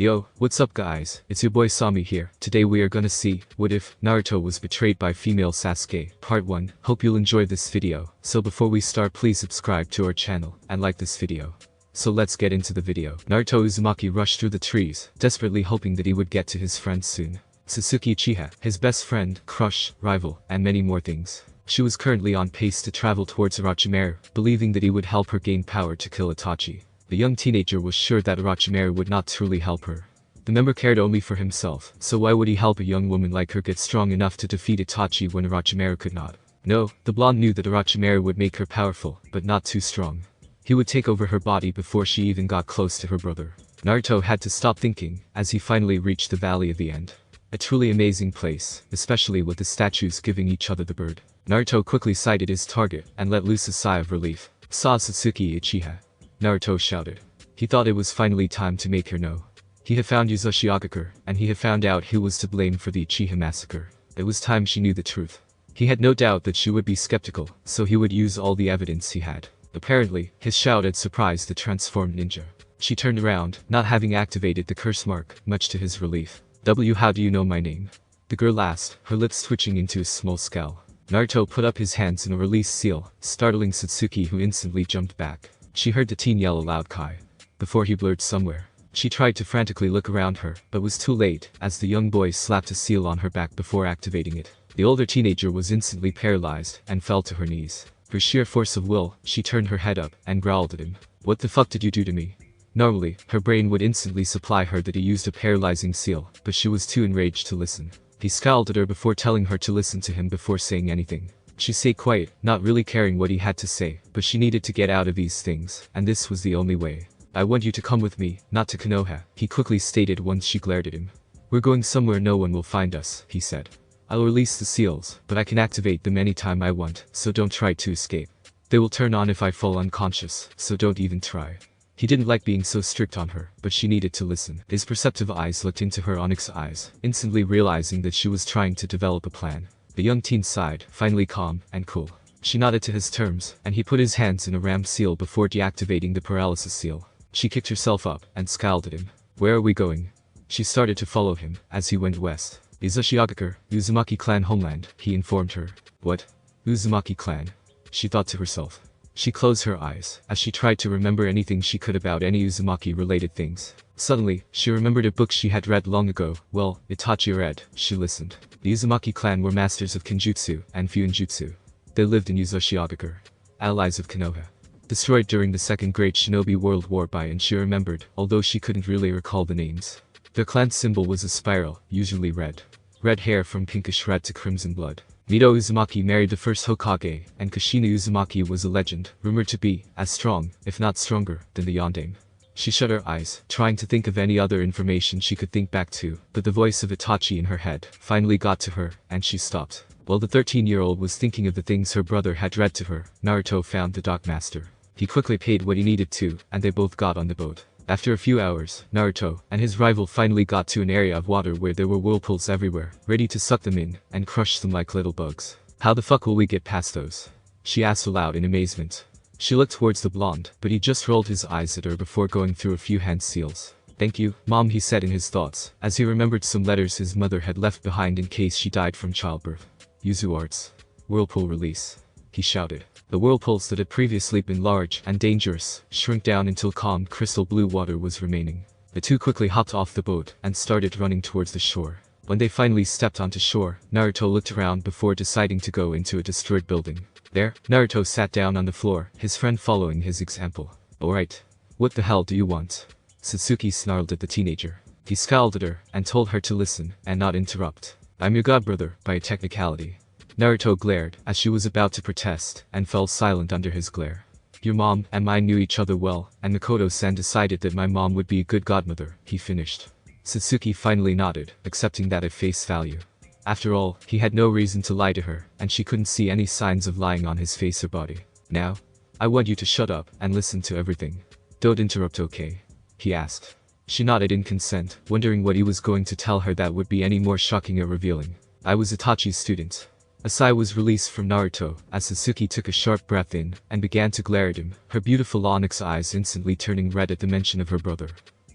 Yo, what's up guys, it's your boy Sami here. Today we are gonna see, what if Naruto was betrayed by female Sasuke, part 1. Hope you'll enjoy this video. So before we start, please subscribe to our channel, and like this video. So let's get into the video. Naruto Uzumaki rushed through the trees, desperately hoping that he would get to his friends soon. Sasuke Uchiha, his best friend, crush, rival, and many more things. She was currently on pace to travel towards Orochimaru, believing that he would help her gain power to kill Itachi. The young teenager was sure that Orochimaru would not truly help her. The member cared only for himself, so why would he help a young woman like her get strong enough to defeat Itachi when Orochimaru could not? No, the blonde knew that Orochimaru would make her powerful, but not too strong. He would take over her body before she even got close to her brother. Naruto had to stop thinking, as he finally reached the Valley of the End. A truly amazing place, especially with the statues giving each other the bird. Naruto quickly sighted his target, and let loose a sigh of relief. Saw Sasuke Uchiha. Naruto shouted. He thought it was finally time to make her know. He had found Uzushiogakure, and he had found out who was to blame for the Uchiha massacre. It was time she knew the truth. He had no doubt that she would be skeptical, so he would use all the evidence he had. Apparently, his shout had surprised the transformed ninja. She turned around, not having activated the curse mark, much to his relief. How do you know my name? The girl asked, her lips twitching into a small scowl. Naruto put up his hands in a release seal, startling Satsuki, who instantly jumped back. She heard the teen yell aloud Kai. Before he blurred somewhere. She tried to frantically look around her, but was too late, as the young boy slapped a seal on her back before activating it. The older teenager was instantly paralyzed, and fell to her knees. For sheer force of will, she turned her head up, and growled at him. What the fuck did you do to me? Normally, her brain would instantly supply her that he used a paralyzing seal, but she was too enraged to listen. He scowled at her before telling her to listen to him before saying anything. She stayed quiet, not really caring what he had to say, but she needed to get out of these things, and this was the only way. I want you to come with me, not to Konoha, he quickly stated once she glared at him. We're going somewhere no one will find us, he said. I'll release the seals, but I can activate them anytime I want, so don't try to escape. They will turn on if I fall unconscious, so don't even try. He didn't like being so strict on her, but she needed to listen. His perceptive eyes looked into her onyx eyes, instantly realizing that she was trying to develop a plan. The young teen sighed, finally calm and cool. She nodded to his terms, and he put his hands in a ram seal before deactivating the paralysis seal. She kicked herself up, and scowled at him. Where are we going? She started to follow him, as he went west. Uzushiogakure, Uzumaki clan homeland, he informed her. What? Uzumaki clan? She thought to herself. She closed her eyes, as she tried to remember anything she could about any Uzumaki-related things. Suddenly, she remembered a book she had read long ago. Well, Itachi read. She listened. The Uzumaki clan were masters of Kenjutsu and Fuinjutsu. They lived in Uzushiogakure. Allies of Konoha. Destroyed during the Second Great Shinobi World War by, and she remembered, although she couldn't really recall the names. Their clan symbol was a spiral, usually red. Red hair from pinkish red to crimson blood. Mito Uzumaki married the first Hokage, and Kushina Uzumaki was a legend, rumored to be as strong, if not stronger, than the Yondaime. She shut her eyes, trying to think of any other information she could think back to, but the voice of Itachi in her head finally got to her, and she stopped. While the 13-year-old was thinking of the things her brother had read to her, Naruto found the dockmaster. He quickly paid what he needed to, and they both got on the boat. After a few hours, Naruto and his rival finally got to an area of water where there were whirlpools everywhere, ready to suck them in, and crush them like little bugs. How the fuck will we get past those? She asked aloud in amazement. She looked towards the blonde, but he just rolled his eyes at her before going through a few hand seals. Thank you, Mom, he said in his thoughts, as he remembered some letters his mother had left behind in case she died from childbirth. Yuzu Arts. Whirlpool release. He shouted. The whirlpools that had previously been large and dangerous shrunk down until calm crystal blue water was remaining. The two quickly hopped off the boat and started running towards the shore. When they finally stepped onto shore, Naruto looked around before deciding to go into a destroyed building. There, Naruto sat down on the floor, his friend following his example. Alright. What the hell do you want? Satsuki snarled at the teenager. He scowled at her and told her to listen and not interrupt. I'm your godbrother, by a technicality. Naruto glared, as she was about to protest, and fell silent under his glare. Your mom and I knew each other well, and Mikoto-san decided that my mom would be a good godmother, he finished. Satsuki finally nodded, accepting that at face value. After all, he had no reason to lie to her, and she couldn't see any signs of lying on his face or body. Now, I want you to shut up and listen to everything. Don't interrupt, okay? He asked. She nodded in consent, wondering what he was going to tell her that would be any more shocking or revealing. I was Itachi's student. A sigh was released from Naruto, as Sasuke took a sharp breath in, and began to glare at him, her beautiful onyx eyes instantly turning red at the mention of her brother.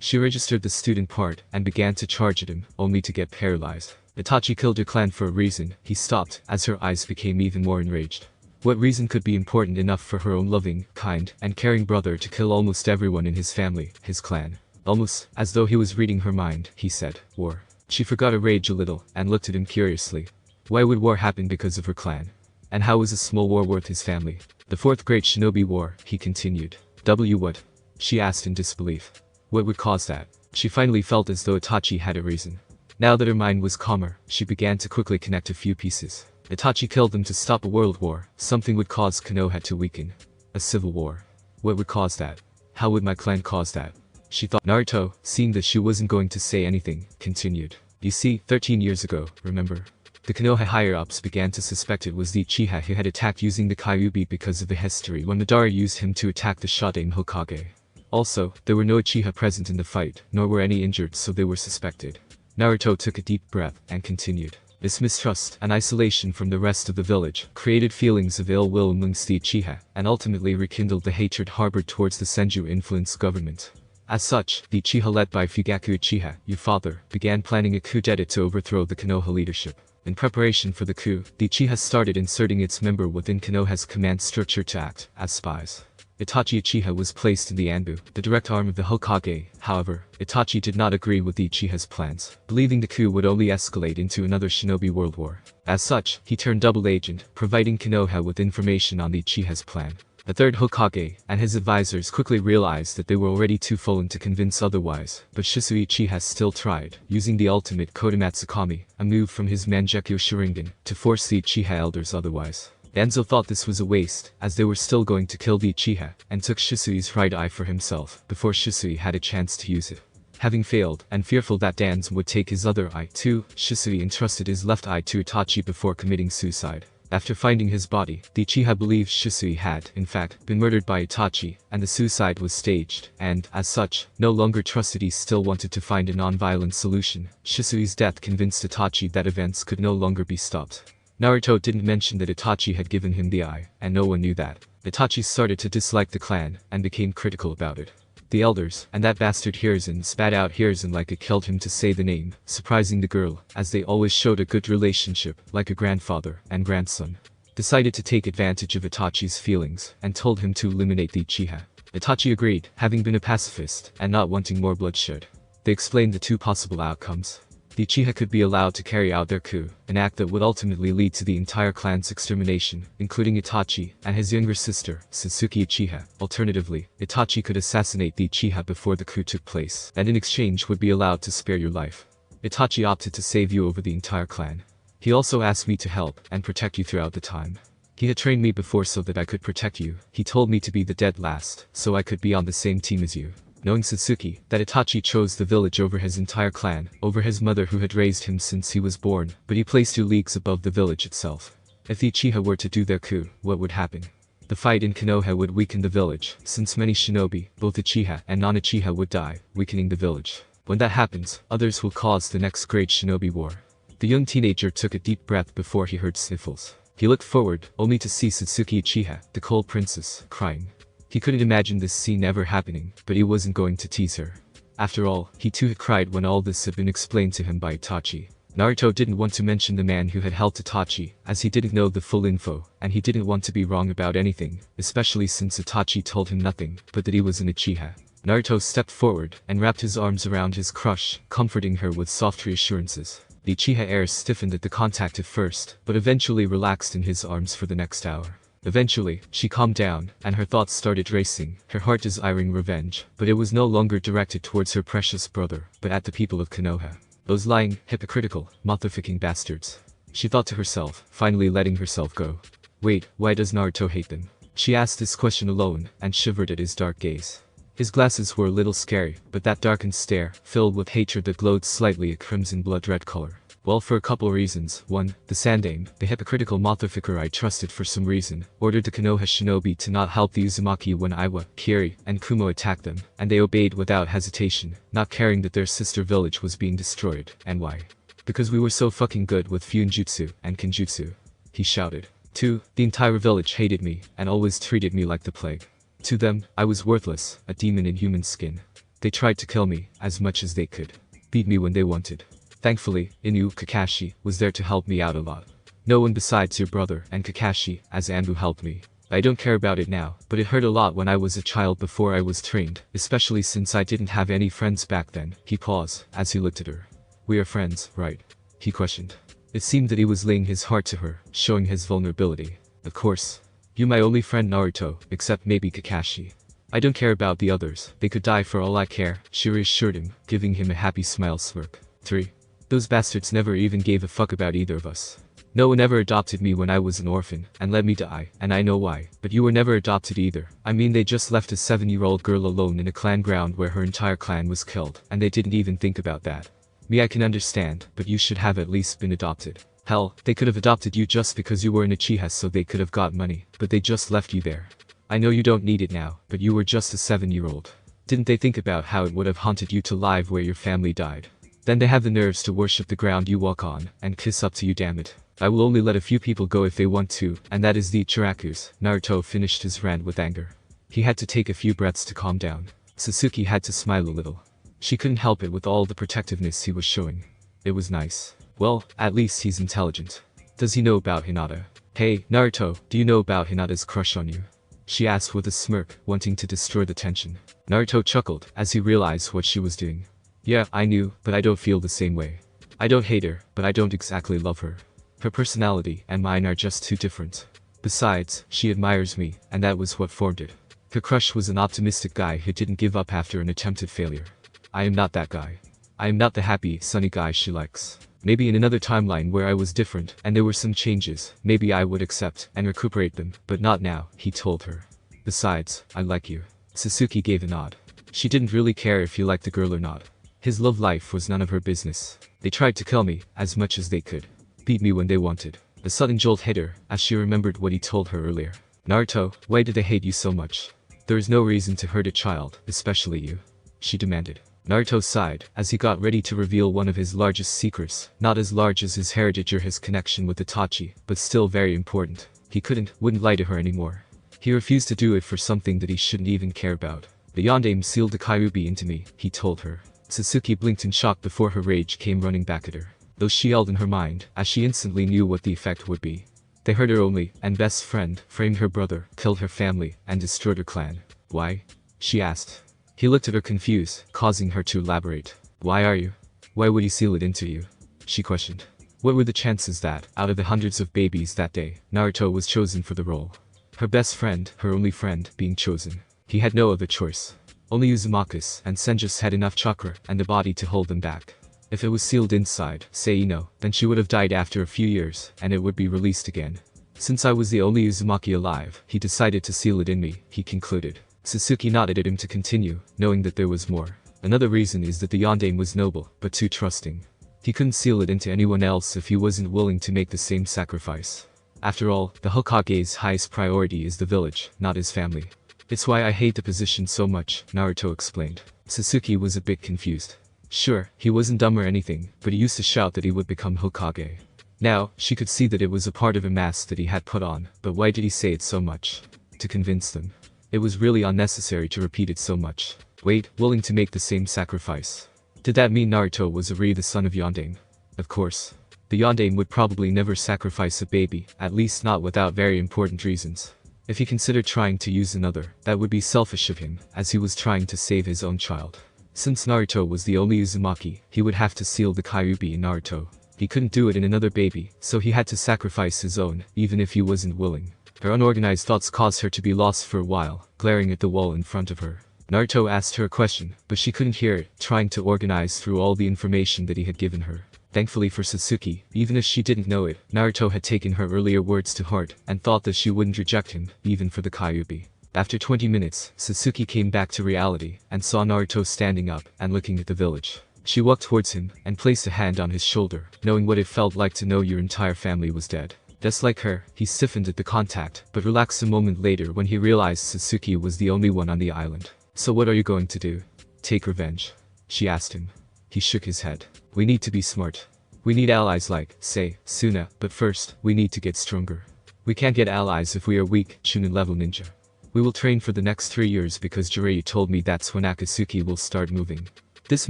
She registered the student part and began to charge at him, only to get paralyzed. Itachi killed her clan for a reason. He stopped, as her eyes became even more enraged. What reason could be important enough for her own loving, kind, and caring brother to kill almost everyone in his family, his clan? Almost as though he was reading her mind, he said, "War." She forgot her rage a little, and looked at him curiously. Why would war happen because of her clan? And how was a small war worth his family? The fourth great shinobi war, he continued. What? She asked in disbelief. What would cause that? She finally felt as though Itachi had a reason. Now that her mind was calmer, she began to quickly connect a few pieces. Itachi killed them to stop a world war. Something would cause Konoha to weaken. A civil war. What would cause that? How would my clan cause that? She thought. Naruto, seeing that she wasn't going to say anything, continued. You see, 13 years ago, remember? The Konoha higher-ups began to suspect it was the Uchiha who had attacked using the Kyuubi because of the history when Madara used him to attack the Shodaime Hokage. Also, there were no Uchiha present in the fight, nor were any injured, so they were suspected. Naruto took a deep breath and continued. This mistrust and isolation from the rest of the village created feelings of ill will amongst the Uchiha, and ultimately rekindled the hatred harbored towards the Senju-influenced government. As such, the Uchiha led by Fugaku Uchiha, your father, began planning a coup d'etat to overthrow the Konoha leadership. In preparation for the coup, the Uchiha started inserting its member within Konoha's command structure to act as spies. Itachi Uchiha was placed in the Anbu, the direct arm of the Hokage. However, Itachi did not agree with the Uchiha's plans, believing the coup would only escalate into another shinobi world war. As such, he turned double agent, providing Konoha with information on the Uchiha's plan. The third Hokage and his advisors quickly realized that they were already too fallen to convince otherwise, but Shisui Uchiha still tried, using the ultimate Kodamatsukami, a move from his Mangekyo Sharingan, to force the Uchiha elders otherwise. Danzo thought this was a waste, as they were still going to kill the Uchiha, and took Shisui's right eye for himself, before Shisui had a chance to use it. Having failed, and fearful that Danzo would take his other eye too, Shisui entrusted his left eye to Itachi before committing suicide. After finding his body, the Uchiha believed Shisui had, in fact, been murdered by Itachi, and the suicide was staged, and, as such, no longer trusted. He still wanted to find a non-violent solution. Shisui's death convinced Itachi that events could no longer be stopped. Naruto didn't mention that Itachi had given him the eye, and no one knew that. Itachi started to dislike the clan, and became critical about it. The elders, and that bastard Hiruzen spat out Hiruzen like it killed him to say the name, surprising the girl, as they always showed a good relationship, like a grandfather and grandson. Decided to take advantage of Itachi's feelings, and told him to eliminate the Uchiha. Itachi agreed, having been a pacifist, and not wanting more bloodshed. They explained the two possible outcomes. The Uchiha could be allowed to carry out their coup, an act that would ultimately lead to the entire clan's extermination, including Itachi and his younger sister, Sasuke Uchiha. Alternatively, Itachi could assassinate the Uchiha before the coup took place, and in exchange would be allowed to spare your life. Itachi opted to save you over the entire clan. He also asked me to help and protect you throughout the time. He had trained me before so that I could protect you. He told me to be the dead last, so I could be on the same team as you. Knowing Sasuke, that Itachi chose the village over his entire clan, over his mother who had raised him since he was born, but he placed 2 leagues above the village itself. If the Uchiha were to do their coup, what would happen? The fight in Konoha would weaken the village, since many shinobi, both Uchiha and non-Uchiha would die, weakening the village. When that happens, others will cause the next great shinobi war. The young teenager took a deep breath before he heard sniffles. He looked forward, only to see Satsuki Uchiha, the cold princess, crying. He couldn't imagine this scene ever happening, but he wasn't going to tease her. After all, he too had cried when all this had been explained to him by Itachi. Naruto didn't want to mention the man who had helped Itachi, as he didn't know the full info, and he didn't want to be wrong about anything, especially since Itachi told him nothing, but that he was an Uchiha. Naruto stepped forward, and wrapped his arms around his crush, comforting her with soft reassurances. The Uchiha heir stiffened at the contact at first, but eventually relaxed in his arms for the next hour. Eventually, she calmed down, and her thoughts started racing, her heart desiring revenge, but it was no longer directed towards her precious brother, but at the people of Konoha. Those lying, hypocritical, motherfucking bastards. She thought to herself, finally letting herself go. Wait, why does Naruto hate them? She asked this question alone, and shivered at his dark gaze. His glasses were a little scary, but that darkened stare, filled with hatred that glowed slightly a crimson blood-red color. Well, for a couple reasons. 1. The Sandaime, the hypocritical motherfucker I trusted for some reason, ordered the Konoha shinobi to not help the Uzumaki when Iwa, Kiri, and Kumo attacked them, and they obeyed without hesitation, not caring that their sister village was being destroyed. And why? Because we were so fucking good with Fuinjutsu and Kenjutsu. He shouted. 2. The entire village hated me, and always treated me like the plague. To them, I was worthless, a demon in human skin. They tried to kill me as much as they could. Beat me when they wanted. Thankfully, Inu Kakashi was there to help me out a lot. No one besides your brother and Kakashi as Anbu helped me. I don't care about it now, but it hurt a lot when I was a child before I was trained, especially since I didn't have any friends back then. He paused as he looked at her. We are friends, right? He questioned. It seemed that he was laying his heart to her, showing his vulnerability. Of course. You my only friend Naruto, except maybe Kakashi. I don't care about the others, they could die for all I care, she reassured him, giving him a happy smile smirk. 3. Those bastards never even gave a fuck about either of us. No one ever adopted me when I was an orphan, and let me die, and I know why, but you were never adopted either. I mean they just left a 7-year-old girl alone in a clan ground where her entire clan was killed, and they didn't even think about that. Me I can understand, but you should have at least been adopted. Hell, they could have adopted you just because you were an Uchiha so they could have got money, but they just left you there. I know you don't need it now, but you were just a 7-year-old. Didn't they think about how it would have haunted you to live where your family died? Then they have the nerves to worship the ground you walk on, and kiss up to you, damn it. I will only let a few people go if they want to, and that is the Ichirakus. Naruto finished his rant with anger. He had to take a few breaths to calm down. Sasuke had to smile a little. She couldn't help it with all the protectiveness he was showing. It was nice. Well, at least he's intelligent. Does he know about Hinata? Hey, Naruto, do you know about Hinata's crush on you? She asked with a smirk, wanting to destroy the tension. Naruto chuckled as he realized what she was doing. Yeah, I knew, but I don't feel the same way. I don't hate her, but I don't exactly love her. Her personality and mine are just too different. Besides, she admires me, and that was what formed it. Her crush was an optimistic guy who didn't give up after an attempted failure. I am not that guy. I am not the happy, sunny guy she likes. Maybe in another timeline where I was different and there were some changes, maybe I would accept and recuperate them, but not now, he told her. Besides, I like you. Sasuke gave a nod. She didn't really care if he liked the girl or not. His love life was none of her business. They tried to kill me as much as they could. Beat me when they wanted. A sudden jolt hit her as she remembered what he told her earlier. Naruto, why do they hate you so much? There is no reason to hurt a child, especially you. She demanded. Naruto sighed as he got ready to reveal one of his largest secrets, not as large as his heritage or his connection with Itachi, but still very important. He wouldn't lie to her anymore. He refused to do it for something that he shouldn't even care about. The Yondaime sealed the Kyuubi into me, he told her. Sasuke blinked in shock before her rage came running back at her. Though she yelled in her mind, as she instantly knew what the effect would be. They hurt her only, and best friend, framed her brother, killed her family, and destroyed her clan. Why? She asked. He looked at her confused, causing her to elaborate. Why are you? Why would he seal it into you? She questioned. What were the chances that, out of the hundreds of babies that day, Naruto was chosen for the role? Her best friend, her only friend, being chosen. He had no other choice. Only Uzumakas and Senjus had enough chakra and the body to hold them back. If it was sealed inside, say Ino, then she would have died after a few years, and it would be released again. Since I was the only Uzumaki alive, he decided to seal it in me, he concluded. Sasuke nodded at him to continue, knowing that there was more. Another reason is that the Yondaime was noble, but too trusting. He couldn't seal it into anyone else if he wasn't willing to make the same sacrifice. After all, the Hokage's highest priority is the village, not his family. It's why I hate the position so much, Naruto explained. Sasuke was a bit confused. Sure, he wasn't dumb or anything, but he used to shout that he would become Hokage. Now, she could see that it was a part of a mask that he had put on, but why did he say it so much? To convince them. It was really unnecessary to repeat it so much. Wait, willing to make the same sacrifice. Did that mean Naruto was the son of Yondaime? Of course. The Yondaime would probably never sacrifice a baby, at least not without very important reasons. If he considered trying to use another, that would be selfish of him, as he was trying to save his own child. Since Naruto was the only Uzumaki, he would have to seal the Kyuubi in Naruto. He couldn't do it in another baby, so he had to sacrifice his own, even if he wasn't willing. Her unorganized thoughts caused her to be lost for a while, glaring at the wall in front of her. Naruto asked her a question, but she couldn't hear it, trying to organize through all the information that he had given her. Thankfully for Sasuke, even if she didn't know it, Naruto had taken her earlier words to heart, and thought that she wouldn't reject him, even for the Kyuubi. After 20 minutes, Sasuke came back to reality, and saw Naruto standing up, and looking at the village. She walked towards him, and placed a hand on his shoulder, knowing what it felt like to know your entire family was dead. Just like her, he stiffened at the contact, but relaxed a moment later when he realized Sasuke was the only one on the island. So what are you going to do? Take revenge? She asked him. He shook his head. We need to be smart. We need allies like, say, Suna, but first, we need to get stronger. We can't get allies if we are weak, Chunin level ninja. We will train for the next 3 years because Jiraiya told me that's when Akatsuki will start moving. This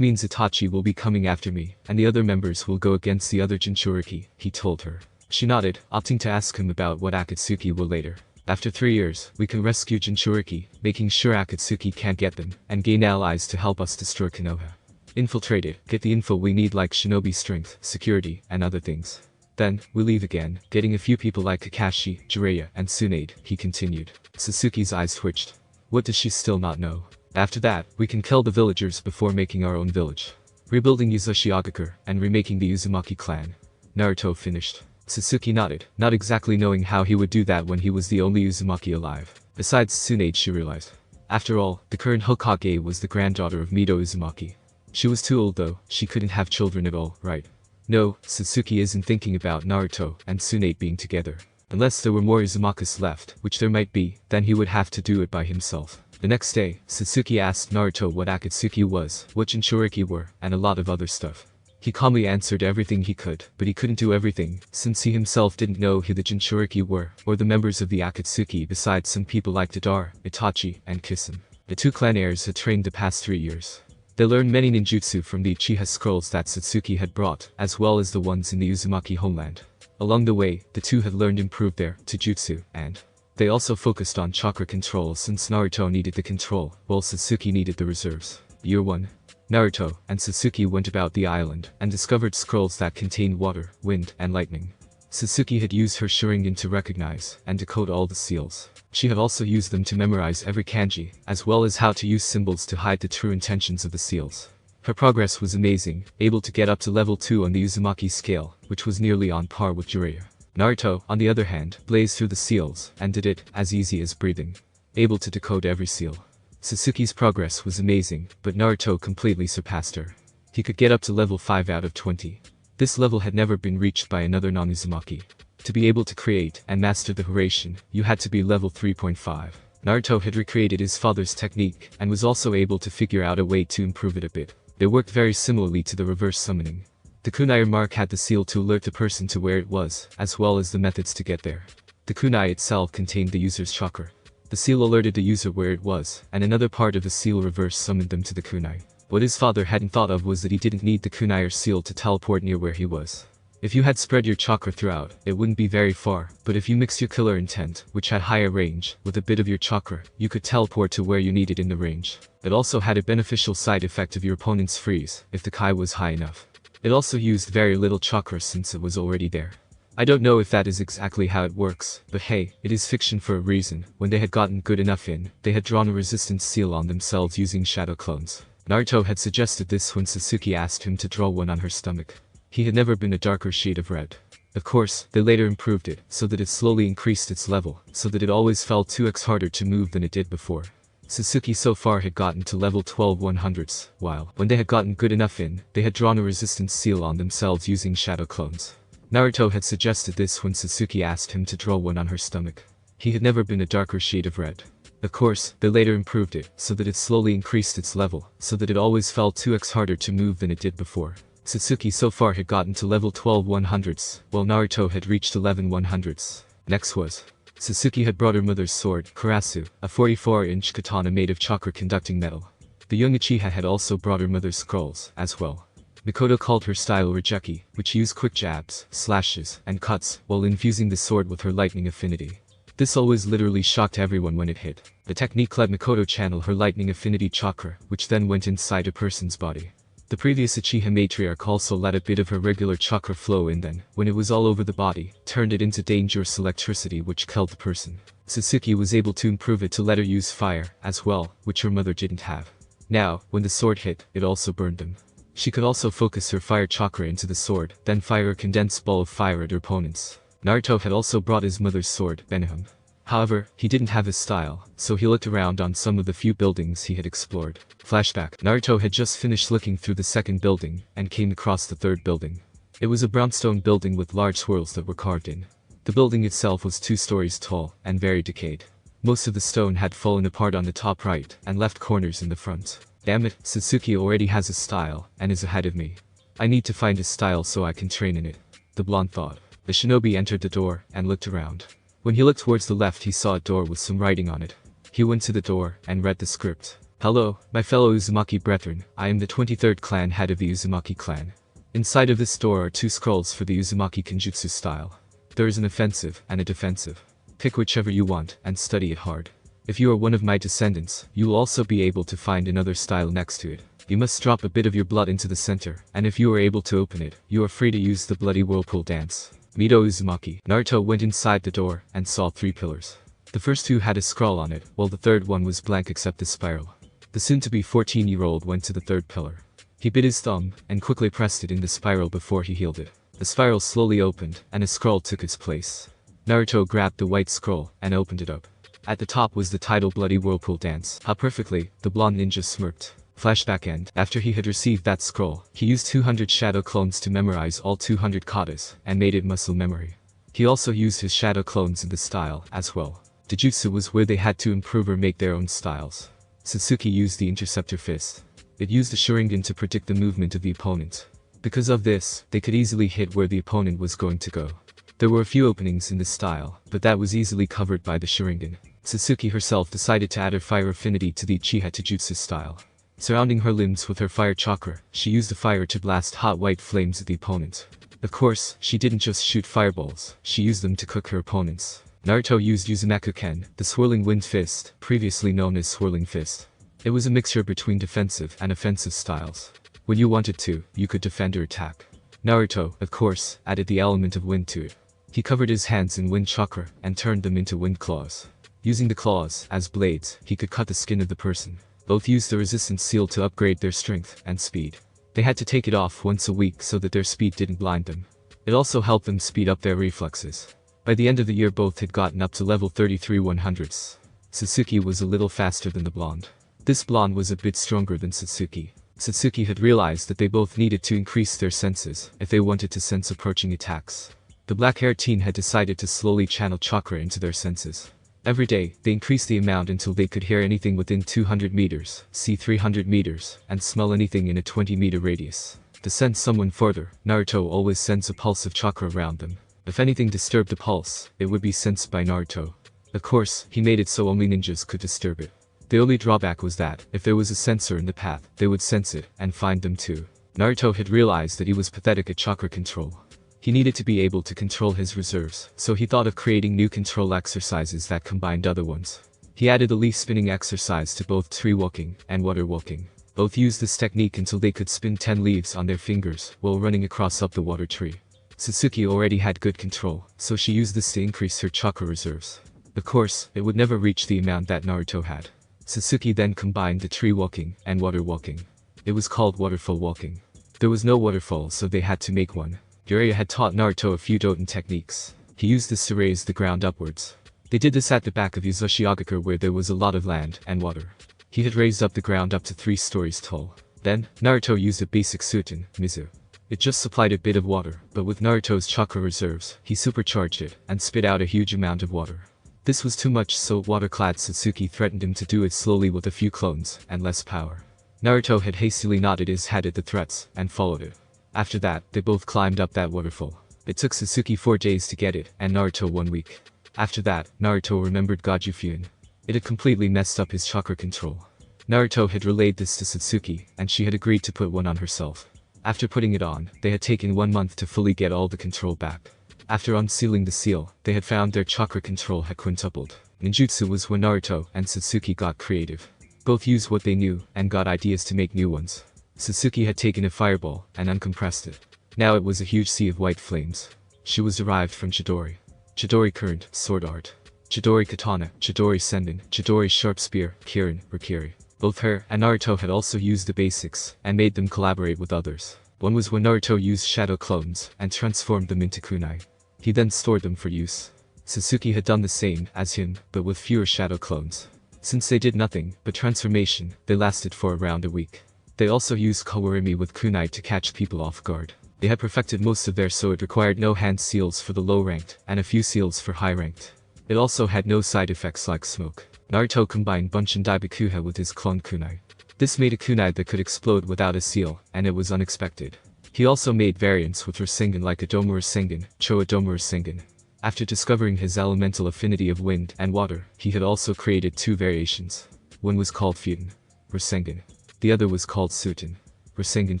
means Itachi will be coming after me, and the other members will go against the other Jinchuriki, he told her. She nodded, opting to ask him about what Akatsuki will later. After 3 years, we can rescue Jinchuriki, making sure Akatsuki can't get them, and gain allies to help us destroy Konoha. Infiltrate it, get the info we need like shinobi strength, security, and other things. Then, we leave again, getting a few people like Kakashi, Jiraiya, and Tsunade, he continued. Sasuke's eyes twitched. What does she still not know? After that, we can kill the villagers before making our own village. Rebuilding Uzushiogakure, and remaking the Uzumaki clan. Naruto finished. Sasuke nodded, not exactly knowing how he would do that when he was the only Uzumaki alive. Besides Tsunade, she realized. After all, the current Hokage was the granddaughter of Mito Uzumaki. She was too old though, she couldn't have children at all, right? No, Sasuke isn't thinking about Naruto and Tsunade being together. Unless there were more Uzumakas left, which there might be, then he would have to do it by himself. The next day, Sasuke asked Naruto what Akatsuki was, what Jinchuriki were, and a lot of other stuff. He calmly answered everything he could, but he couldn't do everything, since he himself didn't know who the Jinchuriki were, or the members of the Akatsuki besides some people like Tadar, Itachi, and Kissen. The two clan heirs had trained the past 3 years. They learned many ninjutsu from the Uchiha scrolls that Satsuki had brought, as well as the ones in the Uzumaki homeland. Along the way, the two had learned improved their taijutsu, and they also focused on chakra control since Naruto needed the control, while Sasuke needed the reserves. Year 1. Naruto and Sasuke went about the island and discovered scrolls that contained water, wind, and lightning. Sasuke had used her Sharingan to recognize and decode all the seals. She had also used them to memorize every kanji, as well as how to use symbols to hide the true intentions of the seals. Her progress was amazing, able to get up to level 2 on the Uzumaki scale, which was nearly on par with Jiraiya. Naruto, on the other hand, blazed through the seals, and did it as easy as breathing. Able to decode every seal. Sasuke's progress was amazing, but Naruto completely surpassed her. He could get up to level 5 out of 20. This level had never been reached by another non-Uzumaki. To be able to create and master the Hiraishin, you had to be level 3.5. Naruto had recreated his father's technique, and was also able to figure out a way to improve it a bit. They worked very similarly to the reverse summoning. The kunai mark had the seal to alert the person to where it was, as well as the methods to get there. The kunai itself contained the user's chakra. The seal alerted the user where it was, and another part of the seal reverse summoned them to the kunai. What his father hadn't thought of was that he didn't need the kunai or seal to teleport near where he was. If you had spread your chakra throughout, it wouldn't be very far, but if you mixed your killer intent, which had higher range, with a bit of your chakra, you could teleport to where you needed in the range. It also had a beneficial side effect of your opponent's freeze, if the kai was high enough. It also used very little chakra since it was already there. I don't know if that is exactly how it works, but hey, it is fiction for a reason. When they had gotten good enough in, they had drawn a resistance seal on themselves using shadow clones. Naruto had suggested this when Sasuke asked him to draw one on her stomach. He had never been a darker shade of red. Of course, they later improved it, so that it slowly increased its level, so that it always felt 2x harder to move than it did before. Sasuke so far had gotten to level 12 100s, while, when they had gotten good enough in, they had drawn a resistance seal on themselves using shadow clones. Naruto had suggested this when Sasuke asked him to draw one on her stomach. He had never been a darker shade of red. Of course, they later improved it, so that it slowly increased its level, so that it always felt 2x harder to move than it did before. Sasuke so far had gotten to level 12 100s, while Naruto had reached 11 100s. Next was Sasuke had brought her mother's sword, Karasu, a 44-inch katana made of chakra-conducting metal. The young Uchiha had also brought her mother's scrolls, as well. Mikoto called her style Rejeki, which used quick jabs, slashes, and cuts, while infusing the sword with her lightning affinity. This always literally shocked everyone when it hit. The technique let Mikoto channel her lightning affinity chakra, which then went inside a person's body. The previous Uchiha matriarch also let a bit of her regular chakra flow in then, when it was all over the body, turned it into dangerous electricity which killed the person. Sasuke was able to improve it to let her use fire, as well, which her mother didn't have. Now, when the sword hit, it also burned them. She could also focus her fire chakra into the sword, then fire a condensed ball of fire at her opponents. Naruto had also brought his mother's sword, Beniham. However, he didn't have his style, so he looked around on some of the few buildings he had explored. Flashback. Naruto had just finished looking through the second building, and came across the third building. It was a brownstone building with large swirls that were carved in. The building itself was 2 stories tall, and very decayed. Most of the stone had fallen apart on the top right, and left corners in the front. Damn it, Sasuke already has a style, and is ahead of me. I need to find his style so I can train in it. The blonde thought. The shinobi entered the door, and looked around. When he looked towards the left he saw a door with some writing on it. He went to the door and read the script. Hello, my fellow Uzumaki brethren, I am the 23rd clan head of the Uzumaki clan. Inside of this door are 2 scrolls for the Uzumaki Kenjutsu style. There is an offensive and a defensive. Pick whichever you want and study it hard. If you are one of my descendants, you will also be able to find another style next to it. You must drop a bit of your blood into the center, and if you are able to open it, you are free to use the bloody whirlpool dance. Mito Uzumaki. Naruto went inside the door and saw 3 pillars. The first 2 had a scroll on it, while the third one was blank except the spiral. The soon-to-be 14-year-old went to the third pillar. He bit his thumb and quickly pressed it in the spiral before he healed it. The spiral slowly opened, and a scroll took its place. Naruto grabbed the white scroll and opened it up. At the top was the title Bloody Whirlpool Dance. How perfectly, the blonde ninja smirked. Flashback end. After he had received that scroll, he used 200 shadow clones to memorize all 200 katas, and made it muscle memory. He also used his shadow clones in the style, as well. The jutsu was where they had to improve or make their own styles. Sasuke used the interceptor fist. It used the Sharingan to predict the movement of the opponent. Because of this, they could easily hit where the opponent was going to go. There were a few openings in this style, but that was easily covered by the Sharingan. Sasuke herself decided to add her fire affinity to the Uchiha Taijutsu style. Surrounding her limbs with her fire chakra, she used the fire to blast hot white flames at the opponent. Of course, she didn't just shoot fireballs, she used them to cook her opponents. Naruto used Uzumaki-ken, the swirling wind fist, previously known as swirling fist. It was a mixture between defensive and offensive styles. When you wanted to, you could defend or attack. Naruto, of course, added the element of wind to it. He covered his hands in wind chakra and turned them into wind claws. Using the claws as blades, he could cut the skin of the person. Both used the resistance seal to upgrade their strength and speed. They had to take it off once a week so that their speed didn't blind them. It also helped them speed up their reflexes. By the end of the year both had gotten up to level 33 100s. Sasuke was a little faster than the blonde. This blonde was a bit stronger than Sasuke. Sasuke had realized that they both needed to increase their senses if they wanted to sense approaching attacks. The black-haired teen had decided to slowly channel chakra into their senses. Every day, they increased the amount until they could hear anything within 200 meters, see 300 meters, and smell anything in a 20-meter radius. To sense someone further, Naruto always sends a pulse of chakra around them. If anything disturbed the pulse, it would be sensed by Naruto. Of course, he made it so only ninjas could disturb it. The only drawback was that, if there was a sensor in the path, they would sense it, and find them too. Naruto had realized that he was pathetic at chakra control. He needed to be able to control his reserves, so he thought of creating new control exercises that combined other ones. He added a leaf spinning exercise to both tree walking and water walking. Both used this technique until they could spin 10 leaves on their fingers while running across up the water tree. Sasuke already had good control, so she used this to increase her chakra reserves. Of course, it would never reach the amount that Naruto had. Sasuke then combined the tree walking and water walking. It was called waterfall walking. There was no waterfall, so they had to make one. Jiraiya had taught Naruto a few Doten techniques. He used this to raise the ground upwards. They did this at the back of Uzushiogakure where there was a lot of land and water. He had raised up the ground up to 3 stories tall. Then, Naruto used a basic Suiten, Mizu. It just supplied a bit of water, but with Naruto's chakra reserves, he supercharged it and spit out a huge amount of water. This was too much, so water-clad Sasuke threatened him to do it slowly with a few clones and less power. Naruto had hastily nodded his head at the threats and followed it. After that, they both climbed up that waterfall. It took Sasuke 4 days to get it, and Naruto 1 week. After that, Naruto remembered Goju-Fuin. It had completely messed up his chakra control. Naruto had relayed this to Satsuki, and she had agreed to put one on herself. After putting it on, they had taken 1 month to fully get all the control back. After unsealing the seal, they had found their chakra control had quintupled. Ninjutsu was when Naruto and Satsuki got creative. Both used what they knew, and got ideas to make new ones. Sasuke had taken a fireball and uncompressed it. Now it was a huge sea of white flames. She was derived from Chidori. Chidori current, sword art. Chidori katana, Chidori senden, Chidori sharp spear, Kirin, Rikiri. Both her and Naruto had also used the basics, and made them collaborate with others. One was when Naruto used shadow clones, and transformed them into kunai. He then stored them for use. Sasuke had done the same as him, but with fewer shadow clones. Since they did nothing but transformation, they lasted for around a week. They also used kawarimi with kunai to catch people off guard. They had perfected most of theirs, so it required no hand seals for the low-ranked, and a few seals for high-ranked. It also had no side effects like smoke. Naruto combined Bunshin Daibikuha with his clone kunai. This made a kunai that could explode without a seal, and it was unexpected. He also made variants with Rasengan like Adomura Sengan, Cho Adomura Sengan. After discovering his elemental affinity of wind and water, he had also created two variations. One was called Futen, Rasengan. The other was called Suten, Rasengan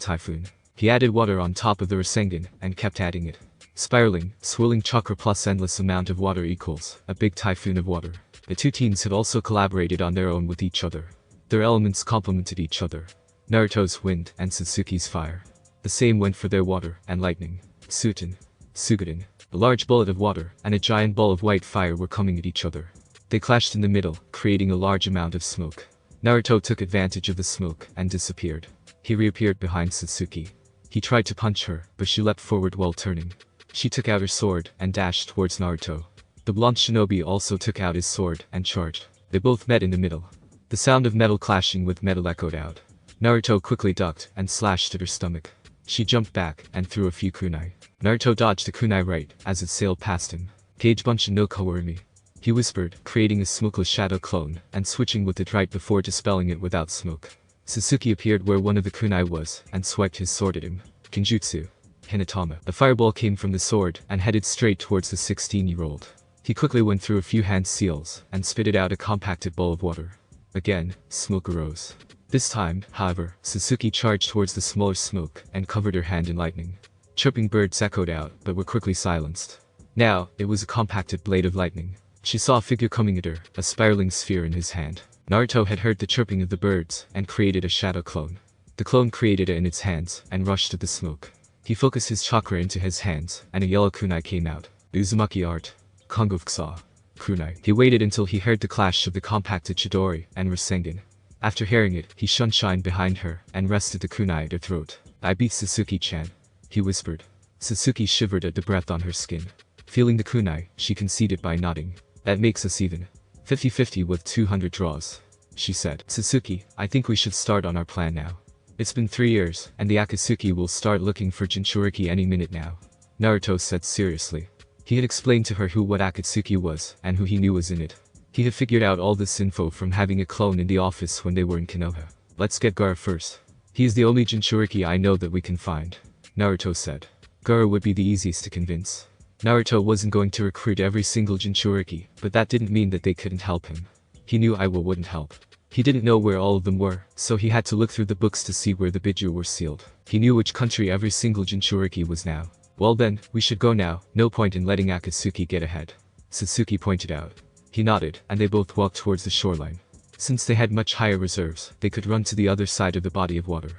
Typhoon. He added water on top of the Rasengan and kept adding it. Spiraling, swirling chakra plus endless amount of water equals a big typhoon of water. The two teams had also collaborated on their own with each other. Their elements complemented each other. Naruto's wind and Sasuke's fire. The same went for their water and lightning. Suten, Sugaden. A large bullet of water and a giant ball of white fire were coming at each other. They clashed in the middle, creating a large amount of smoke. Naruto took advantage of the smoke and disappeared. He reappeared behind Sasuke. He tried to punch her, but she leapt forward while turning. She took out her sword and dashed towards Naruto. The blonde shinobi also took out his sword and charged. They both met in the middle. The sound of metal clashing with metal echoed out. Naruto quickly ducked and slashed at her stomach. She jumped back and threw a few kunai. Naruto dodged a kunai right as it sailed past him. Kage bunshin no kawarimi. He whispered, creating a smokeless shadow clone and switching with it right before dispelling it without smoke. Sasuke appeared where one of the kunai was and swiped his sword at him. Genjutsu. Hinatama. A fireball came from the sword and headed straight towards the 16-year-old. He quickly went through a few hand seals and spitted out a compacted ball of water. Again, smoke arose. This time, however, Sasuke charged towards the smaller smoke and covered her hand in lightning. Chirping birds echoed out but were quickly silenced. Now, it was a compacted blade of lightning. She saw a figure coming at her, a spiraling sphere in his hand. Naruto had heard the chirping of the birds and created a shadow clone. The clone created it in its hands and rushed to the smoke. He focused his chakra into his hands and a yellow kunai came out. Uzumaki art. Kongofuksa. Kunai. He waited until he heard the clash of the compacted Chidori and Rasengan. After hearing it, he shunshined behind her and rested the kunai at her throat. I beat Sasuke-chan, he whispered. Sasuke shivered at the breath on her skin. Feeling the kunai, she conceded by nodding. That makes us even. 50-50 with 200 draws, she said. Sasuke, I think we should start on our plan now. It's been 3 years, and the Akatsuki will start looking for Jinchuriki any minute now. Naruto said seriously. He had explained to her what Akatsuki was, and who he knew was in it. He had figured out all this info from having a clone in the office when they were in Konoha. Let's get Gaara first. He is the only Jinchuriki I know that we can find, Naruto said. Gaara would be the easiest to convince. Naruto wasn't going to recruit every single Jinchuriki, but that didn't mean that they couldn't help him. He knew Iwa wouldn't help. He didn't know where all of them were, so he had to look through the books to see where the Biju were sealed. He knew which country every single Jinchuriki was now. Well then, we should go now, no point in letting Akatsuki get ahead. Sasuke pointed out. He nodded, and they both walked towards the shoreline. Since they had much higher reserves, they could run to the other side of the body of water.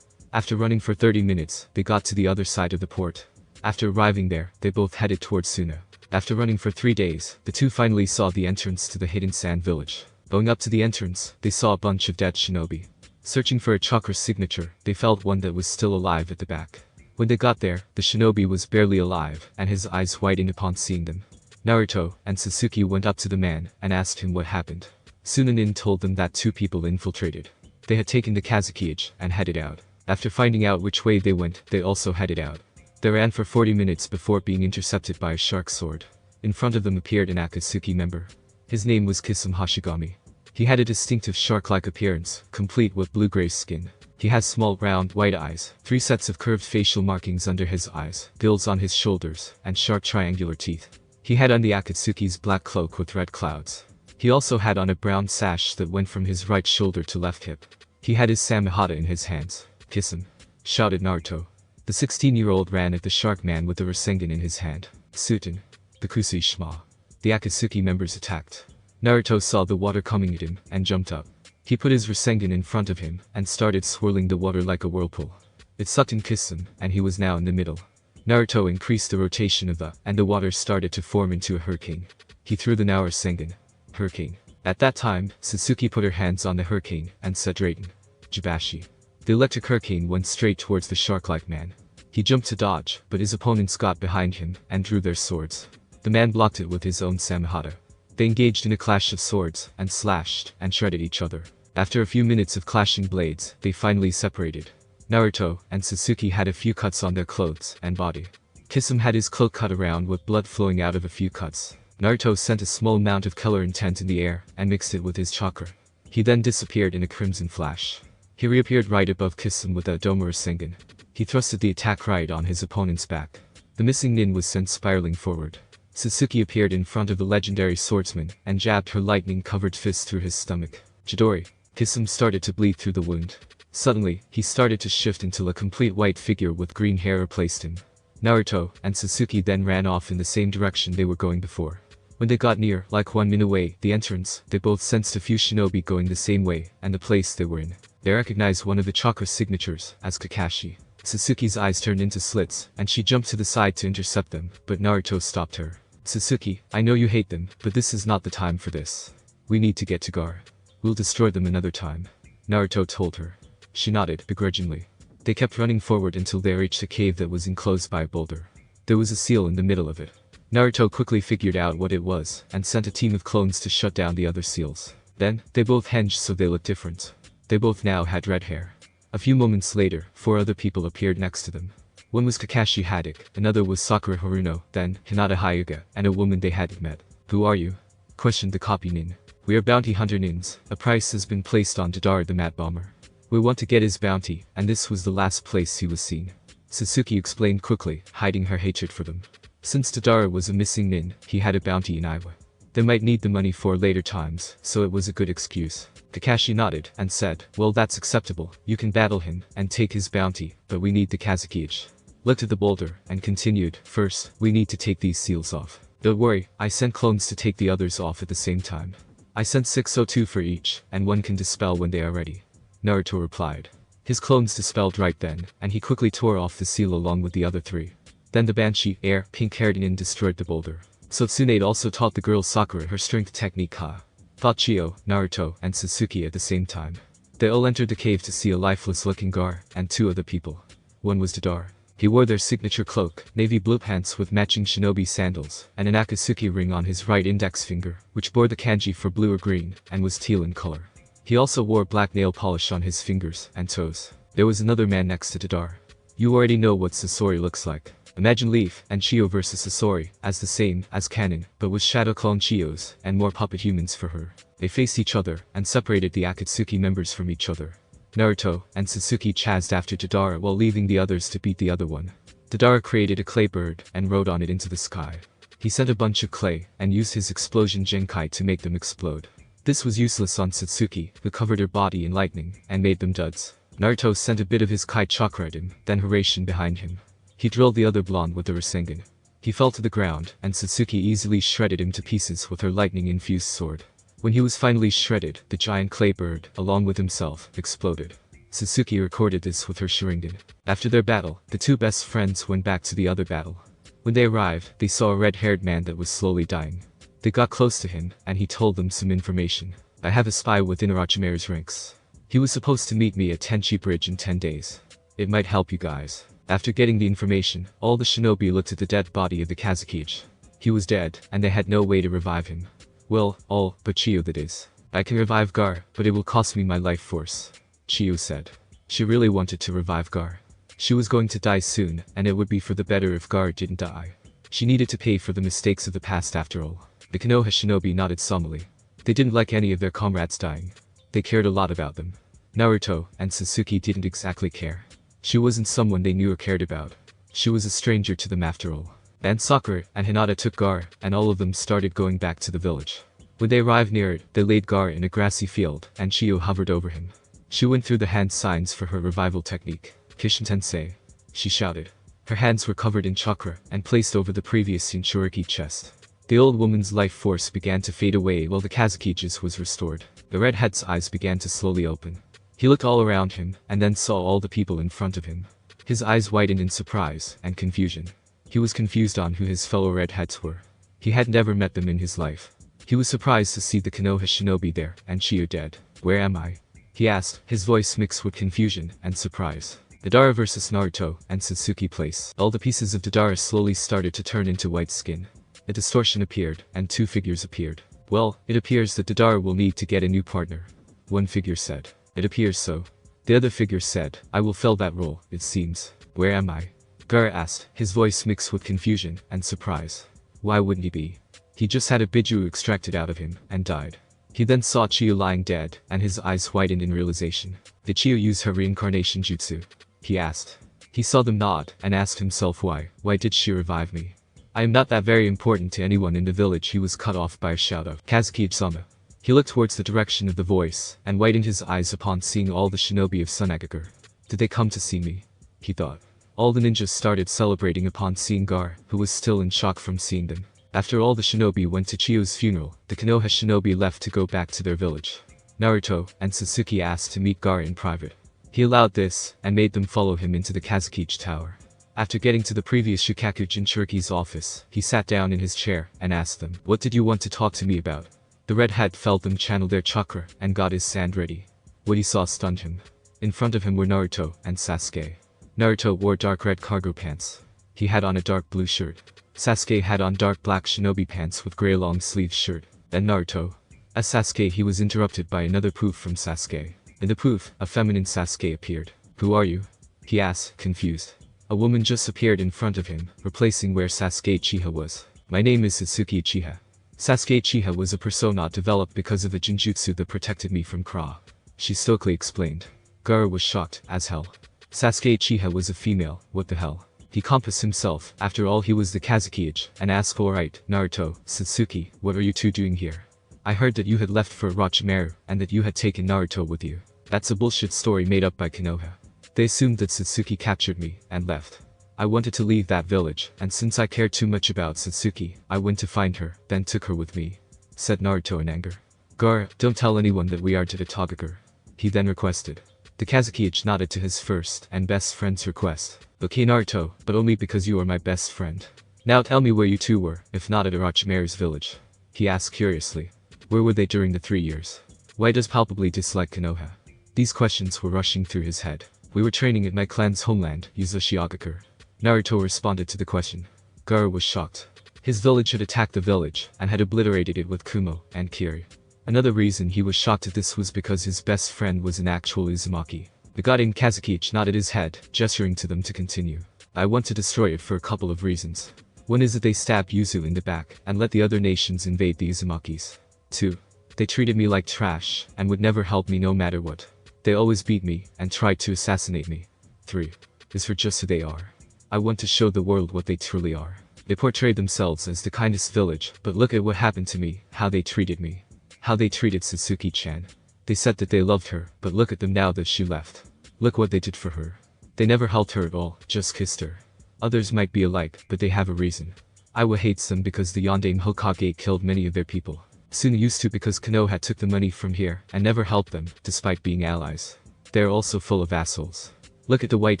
After running for 30 minutes, they got to the other side of the port. After arriving there, they both headed towards Suna. After running for 3 days, the two finally saw the entrance to the hidden sand village. Going up to the entrance, they saw a bunch of dead shinobi. Searching for a chakra signature, they felt one that was still alive at the back. When they got there, the shinobi was barely alive, and his eyes widened upon seeing them. Naruto and Sasuke went up to the man and asked him what happened. Sunanin told them that 2 people infiltrated. They had taken the Kazukiage and headed out. After finding out which way they went, they also headed out. They ran for 40 minutes before being intercepted by a shark sword. In front of them appeared an Akatsuki member. His name was Kisame Hashigami. He had a distinctive shark-like appearance, complete with blue-gray skin. He has small round white eyes, 3 sets of curved facial markings under his eyes, gills on his shoulders, and sharp triangular teeth. He had on the Akatsuki's black cloak with red clouds. He also had on a brown sash that went from his right shoulder to left hip. He had his Samehada in his hands. Kiss him, shouted Naruto. The 16-year-old ran at the shark man with the Rasengan in his hand. Suten, the Kusui Shima. The Akatsuki members attacked. Naruto saw the water coming at him and jumped up. He put his Rasengan in front of him and started swirling the water like a whirlpool. It sucked in Kisame, and he was now in the middle. Naruto increased the rotation of and the water started to form into a hurricane. He threw the now Rasengan. Hurricane. At that time, Sasuke put her hands on the hurricane and said Raiden. Jibashi. The electric hurricane went straight towards the shark-like man. He jumped to dodge, but his opponents got behind him and drew their swords. The man blocked it with his own Samehada. They engaged in a clash of swords and slashed and shredded each other. After a few minutes of clashing blades, they finally separated. Naruto and Sasuke had a few cuts on their clothes and body. Kisame had his cloak cut around with blood flowing out of a few cuts. Naruto sent a small amount of color intent in the air and mixed it with his chakra. He then disappeared in a crimson flash. He reappeared right above Kisame with a Doma Rasengan. He thrusted the attack right on his opponent's back. The missing nin was sent spiraling forward. Sasuke appeared in front of the legendary swordsman and jabbed her lightning-covered fist through his stomach. Chidori, Kisame started to bleed through the wound. Suddenly, he started to shift until a complete white figure with green hair replaced him. Naruto and Sasuke then ran off in the same direction they were going before. When they got near, like 1 minute away, the entrance, they both sensed a few shinobi going the same way, and the place they were in. They recognized one of the chakra signatures as Kakashi. Sasuke's eyes turned into slits, and she jumped to the side to intercept them, but Naruto stopped her. Sasuke, I know you hate them, but this is not the time for this. We need to get to Gar. We'll destroy them another time. Naruto told her. She nodded, begrudgingly. They kept running forward until they reached a cave that was enclosed by a boulder. There was a seal in the middle of it. Naruto quickly figured out what it was, and sent a team of clones to shut down the other seals. Then, they both hinged so they looked different. They both now had red hair. A few moments later, 4 other people appeared next to them. One was Kakashi Haddock, another was Sakura Haruno, then Hinata Hyuga, and a woman they hadn't met. Who are you? Questioned the copy nin. We are bounty hunter nins. A price has been placed on Dadara the Mat Bomber. We want to get his bounty, and this was the last place he was seen. Sasuke explained quickly, hiding her hatred for them. Since Dadara was a missing nin, he had a bounty in Iwa. They might need the money for later times, so it was a good excuse. Kakashi nodded and said, well, that's acceptable. You can battle him and take his bounty, but we need the Kazekage. Looked at the boulder and continued, first, we need to take these seals off. Don't worry, I sent clones to take the others off at the same time. I sent 602 for each, and one can dispel when they are ready. Naruto replied. His clones dispelled right then, and he quickly tore off the seal along with the other 3. Then the Banshee, pink-haired nin destroyed the boulder. So Tsunade also taught the girl Sakura her strength technique Ha. Taught Chio, Naruto, and Sasuke at the same time. They all entered the cave to see a lifeless-looking Gar, and 2 other people. One was Dadara. He wore their signature cloak, navy blue pants with matching shinobi sandals, and an Akatsuki ring on his right index finger, which bore the kanji for blue or green, and was teal in color. He also wore black nail polish on his fingers and toes. There was another man next to Dadara. You already know what Sasori looks like. Imagine Leaf and Chio versus Sasori, as the same as canon, but with shadow clone Chios, and more puppet humans for her. They faced each other, and separated the Akatsuki members from each other. Naruto and Sasuke chased after Dadara while leaving the others to beat the other one. Dadara created a clay bird, and rode on it into the sky. He sent a bunch of clay, and used his explosion Genkai to make them explode. This was useless on Satsuki, who covered her body in lightning, and made them duds. Naruto sent a bit of his Kai chakra at him, then Hiraishin behind him. He drilled the other blonde with the Rasengan. He fell to the ground, and Sasuke easily shredded him to pieces with her lightning-infused sword. When he was finally shredded, the giant clay bird, along with himself, exploded. Sasuke recorded this with her Sharingan. After their battle, the 2 best friends went back to the other battle. When they arrived, they saw a red-haired man that was slowly dying. They got close to him, and he told them some information. I have a spy within Orochimaru's ranks. He was supposed to meet me at Tenchi Bridge in 10 days. It might help you guys. After getting the information, all the shinobi looked at the dead body of the Kazekage. He was dead, and they had no way to revive him. Well, all but Chio that is. I can revive Gar, but it will cost me my life force. Chio said. She really wanted to revive Gar. She was going to die soon, and it would be for the better if Gar didn't die. She needed to pay for the mistakes of the past after all. The Konoha shinobi nodded solemnly. They didn't like any of their comrades dying. They cared a lot about them. Naruto and Sasuke didn't exactly care. She wasn't someone they knew or cared about. She was a stranger to them after all. And Sakura and Hinata took Gar, and all of them started going back to the village. When they arrived near it, they laid Gar in a grassy field, and Chio hovered over him. She went through the hand signs for her revival technique. Kishin Tensei, she shouted. Her hands were covered in chakra, and placed over the previous Shinchuriki chest. The old woman's life force began to fade away while the Kazukige's was restored. The redhead's eyes began to slowly open. He looked all around him, and then saw all the people in front of him. His eyes widened in surprise and confusion. He was confused on who his fellow redheads were. He had never met them in his life. He was surprised to see the Konoha shinobi there, and Chio dead. Where am I? He asked, his voice mixed with confusion and surprise. Dadara versus Naruto and Satsuki place. All the pieces of Dadara slowly started to turn into white skin. A distortion appeared, and 2 figures appeared. Well, it appears that Dadara will need to get a new partner. One figure said. It appears so. The other figure said, I will fill that role, it seems. Where am I? Gar asked, his voice mixed with confusion and surprise. Why wouldn't he be? He just had a Biju extracted out of him, and died. He then saw Chio lying dead, and his eyes widened in realization. Did Chio use her reincarnation jutsu? He asked. He saw them nod, and asked himself why did she revive me? I am not that very important to anyone in the village. He was cut off by a shout of Kazuki-sama. He looked towards the direction of the voice, and widened his eyes upon seeing all the shinobi of Sunagakur. Did they come to see me? He thought. All the ninjas started celebrating upon seeing Gar, who was still in shock from seeing them. After all the shinobi went to Chiyo's funeral, the Konoha shinobi left to go back to their village. Naruto and Sasuke asked to meet Gar in private. He allowed this, and made them follow him into the Kazukichi Tower. After getting to the previous Shukaku Jinchuriki's office, he sat down in his chair, and asked them, "What did you want to talk to me about?" The red hat felt them channel their chakra, and got his sand ready. What he saw stunned him. In front of him were Naruto and Sasuke. Naruto wore dark red cargo pants. He had on a dark blue shirt. Sasuke had on dark black shinobi pants with grey long sleeved shirt. Then Naruto. As Sasuke, he was interrupted by another poof from Sasuke. In the poof, a feminine Sasuke appeared. "Who are you?" he asked, confused. A woman just appeared in front of him, replacing where Sasuke Uchiha was. "My name is Satsuki Uchiha." Sasuke Uchiha was a persona developed because of the Jinjutsu that protected me from Kra. She stoically explained. Gaara was shocked as hell. Sasuke Uchiha was a female, what the hell? He compassed himself, after all he was the Kazuki-age, and asked, "Alright, Naruto, Satsuki, what are you two doing here? I heard that you had left for Orochimaru, and that you had taken Naruto with you." That's a bullshit story made up by Konoha. They assumed that Satsuki captured me, and left. I wanted to leave that village, and since I cared too much about Satsuki, I went to find her, then took her with me, said Naruto in anger. "Gaara, don't tell anyone that we are to the Togakure," he then requested. The Kazuki-age nodded to his first and best friend's request. "Okay Naruto, but only because you are my best friend. Now tell me where you two were, if not at Orochimaru's village," he asked curiously. Where were they during the 3 years? Why does palpably dislike Konoha? These questions were rushing through his head. "We were training at my clan's homeland, Uzushiogakure." Naruto responded to the question. Gaara was shocked. His village had attacked the village, and had obliterated it with Kumo and Kiri. Another reason he was shocked at this was because his best friend was an actual Uzumaki. The goddamn Kazuki nodded his head, gesturing to them to continue. "I want to destroy it for a couple of reasons. One is that they stabbed Yuzu in the back, and let the other nations invade the Uzumakis. 2. They treated me like trash, and would never help me no matter what. They always beat me, and tried to assassinate me. 3. Is for just who they are. I want to show the world what they truly are. They portrayed themselves as the kindest village, but look at what happened to me, how they treated me. How they treated Satsuki-chan. They said that they loved her, but look at them now that she left. Look what they did for her. They never helped her at all, just kissed her. Others might be alike, but they have a reason. Iwa hates them because the Yondaime Hokage killed many of their people. Suna used to because Konoha took the money from here, and never helped them, despite being allies. They are also full of assholes. Look at the White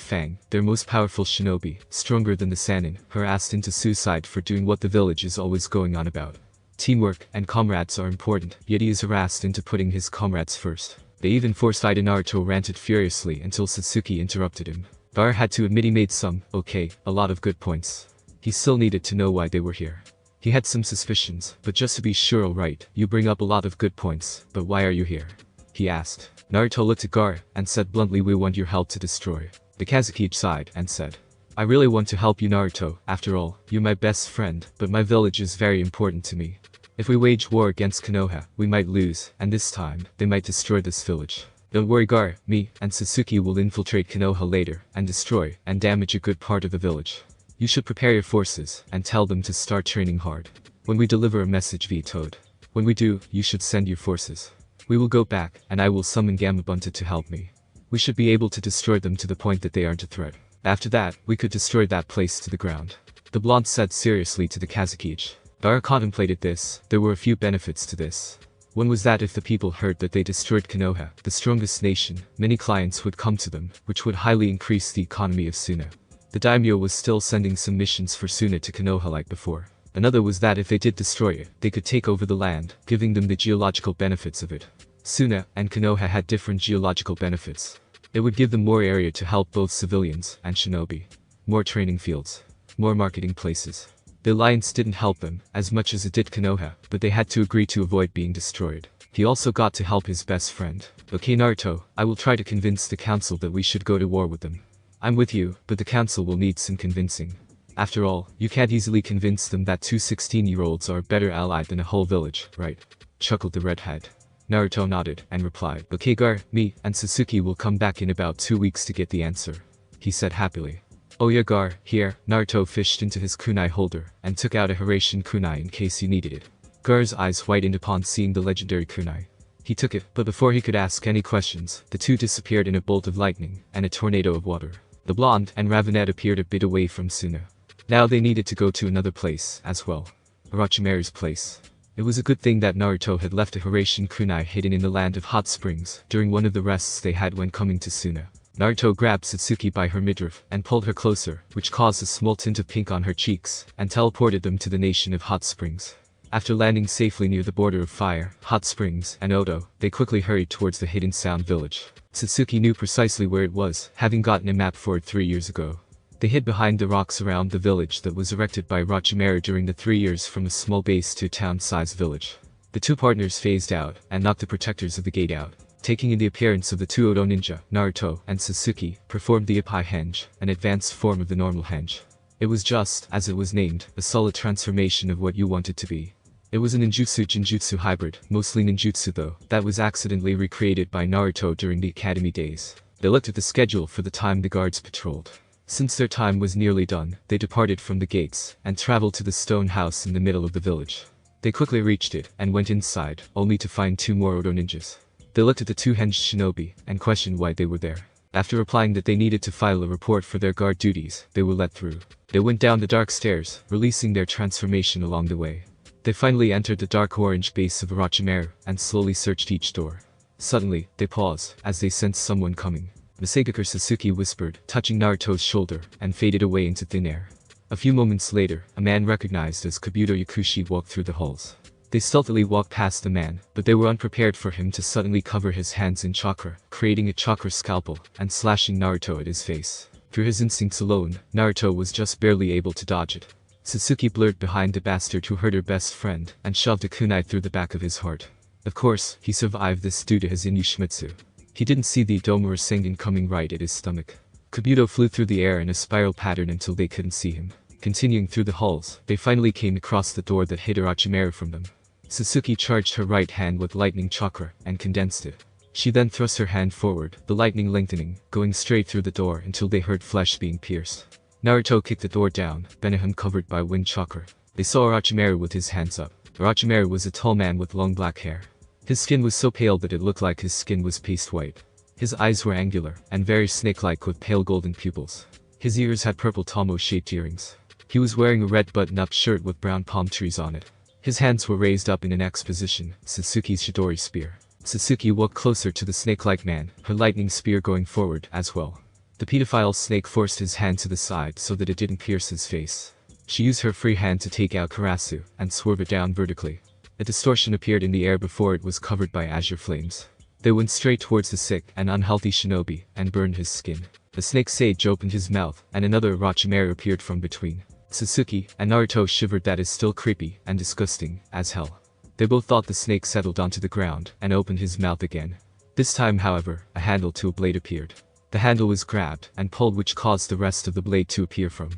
Fang, their most powerful shinobi, stronger than the Sannin, harassed into suicide for doing what the village is always going on about. Teamwork and comrades are important, yet he is harassed into putting his comrades first. They even forced Ida. Naruto ranted furiously until Satsuki interrupted him. Gaara had to admit he made a lot of good points. He still needed to know why they were here. He had some suspicions, but just to be sure, alright, you bring up a lot of good points, but why are you here? He asked. Naruto looked at Gaara, and said bluntly, "We want your help to destroy." The Kazuki sighed, and said, "I really want to help you Naruto, after all, you're my best friend, but my village is very important to me. If we wage war against Konoha, we might lose, and this time, they might destroy this village. Don't worry Gaara, me and Satsuki will infiltrate Konoha later, and destroy, and damage a good part of the village. You should prepare your forces, and tell them to start training hard. When we deliver a message via Toad. When we do, you should send your forces. We will go back, and I will summon Gamabunta to help me. We should be able to destroy them to the point that they aren't a threat. After that, we could destroy that place to the ground." The blonde said seriously to the Kazuki. Gaara contemplated this. There were a few benefits to this. One was that if the people heard that they destroyed Konoha, the strongest nation, many clients would come to them, which would highly increase the economy of Suna. The daimyo was still sending some missions for Suna to Konoha like before. Another was that if they did destroy it, they could take over the land, giving them the geological benefits of it. Suna and Konoha had different geological benefits. It would give them more area to help both civilians and shinobi. More training fields. More marketing places. The alliance didn't help them, as much as it did Konoha, but they had to agree to avoid being destroyed. He also got to help his best friend. "Okay Naruto, I will try to convince the council that we should go to war with them. I'm with you, but the council will need some convincing. After all, you can't easily convince them that two 16-year-olds are a better ally than a whole village, right?" Chuckled the redhead. Naruto nodded, and replied, "Okay Gaara, me and Sasuke will come back in about 2 weeks to get the answer," he said happily. Oyagar, here, Naruto fished into his kunai holder and took out a Hiraishin kunai in case he needed it. Gar's eyes widened upon seeing the legendary kunai. He took it, but before he could ask any questions, the two disappeared in a bolt of lightning and a tornado of water. The blonde and Ravenette appeared a bit away from Suna. Now they needed to go to another place as well. Orochimaru's place. It was a good thing that Naruto had left a Hiraishin kunai hidden in the land of hot springs during one of the rests they had when coming to Suna. Naruto grabbed Satsuki by her midriff and pulled her closer, which caused a small tint of pink on her cheeks, and teleported them to the nation of hot springs. After landing safely near the border of fire, hot springs, and Odo, they quickly hurried towards the hidden sound village. Satsuki knew precisely where it was, having gotten a map for it 3 years ago. They hid behind the rocks around the village that was erected by Orochimaru during the 3 years from a small base to a town-sized village. The two partners phased out and knocked the protectors of the gate out. Taking in the appearance of the two Odo ninja, Naruto and Sasuke performed the Ippai Henge, an advanced form of the normal Henge. It was just, as it was named, a solid transformation of what you wanted to be. It was a ninjutsu-jinjutsu hybrid, mostly ninjutsu though, that was accidentally recreated by Naruto during the academy days. They looked at the schedule for the time the guards patrolled. Since their time was nearly done, they departed from the gates and traveled to the stone house in the middle of the village. They quickly reached it and went inside, only to find 2 more Odo ninjas. They looked at the 2 henge shinobi and questioned why they were there. After replying that they needed to file a report for their guard duties, they were let through. They went down the dark stairs, releasing their transformation along the way. They finally entered the dark orange base of Orochimaru and slowly searched each door. Suddenly, they paused as they sensed someone coming. Masagakure Sasuke whispered, touching Naruto's shoulder, and faded away into thin air. A few moments later, a man recognized as Kabuto Yakushi walked through the halls. They stealthily walked past the man, but they were unprepared for him to suddenly cover his hands in chakra, creating a chakra scalpel, and slashing Naruto at his face. Through his instincts alone, Naruto was just barely able to dodge it. Sasuke blurred behind the bastard who hurt her best friend, and shoved a kunai through the back of his heart. Of course, he survived this due to his Inuyashimitsu. He didn't see the Idomura Sengen coming right at his stomach. Kabuto flew through the air in a spiral pattern until they couldn't see him. Continuing through the halls, they finally came across the door that hid Orochimaru from them. Sasuke charged her right hand with lightning chakra and condensed it. She then thrust her hand forward, the lightning lengthening, going straight through the door until they heard flesh being pierced. Naruto kicked the door down, Benihim covered by wind chakra. They saw Orochimaru with his hands up. Orochimaru was a tall man with long black hair. His skin was so pale that it looked like his skin was paste white. His eyes were angular and very snake-like with pale golden pupils. His ears had purple tomo-shaped earrings. He was wearing a red button-up shirt with brown palm trees on it. His hands were raised up in an X position, Sasuke's Chidori spear. Sasuke walked closer to the snake-like man, her lightning spear going forward as well. The pedophile snake forced his hand to the side so that it didn't pierce his face. She used her free hand to take out Karasu and swerve it down vertically. A distortion appeared in the air before it was covered by azure flames. They went straight towards the sick and unhealthy shinobi and burned his skin. The snake sage opened his mouth and another Orochimaru appeared from between. Sasuke and Naruto shivered. That is still creepy and disgusting as hell. They both thought the snake settled onto the ground and opened his mouth again. This time, however, a handle to a blade appeared. The handle was grabbed and pulled, which caused the rest of the blade to appear from.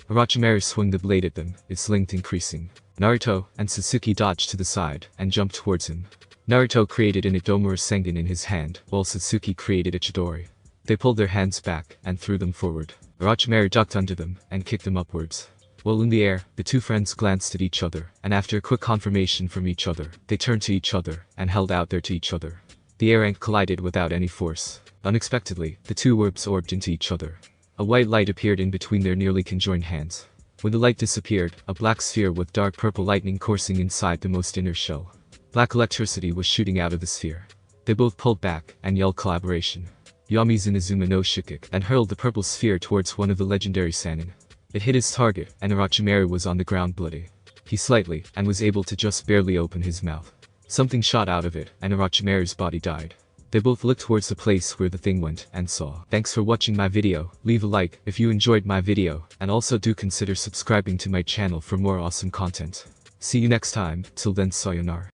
Orochimaru swung the blade at them, its length increasing. Naruto and Sasuke dodged to the side and jumped towards him. Naruto created an Idomura Sengen in his hand, while Sasuke created a Chidori. They pulled their hands back and threw them forward. Orochimaru ducked under them and kicked them upwards. While in the air, the two friends glanced at each other, and after a quick confirmation from each other, they turned to each other and held out there to each other. The air ink collided without any force. Unexpectedly, the two were absorbed into each other. A white light appeared in between their nearly conjoined hands. When the light disappeared, a black sphere with dark purple lightning coursing inside the most inner shell. Black electricity was shooting out of the sphere. They both pulled back and yelled collaboration. Yami's Inazuma no Shikik and hurled the purple sphere towards one of the legendary Sannin. It hit his target and Orochimaru was on the ground bloody. He slightly and was able to just barely open his mouth. Something shot out of it and Orochimaru's body died. They both looked towards the place where the thing went and saw. Thanks for watching my video. Leave a like if you enjoyed my video, and also do consider subscribing to my channel for more awesome content. See you next time. Till then, sayonara.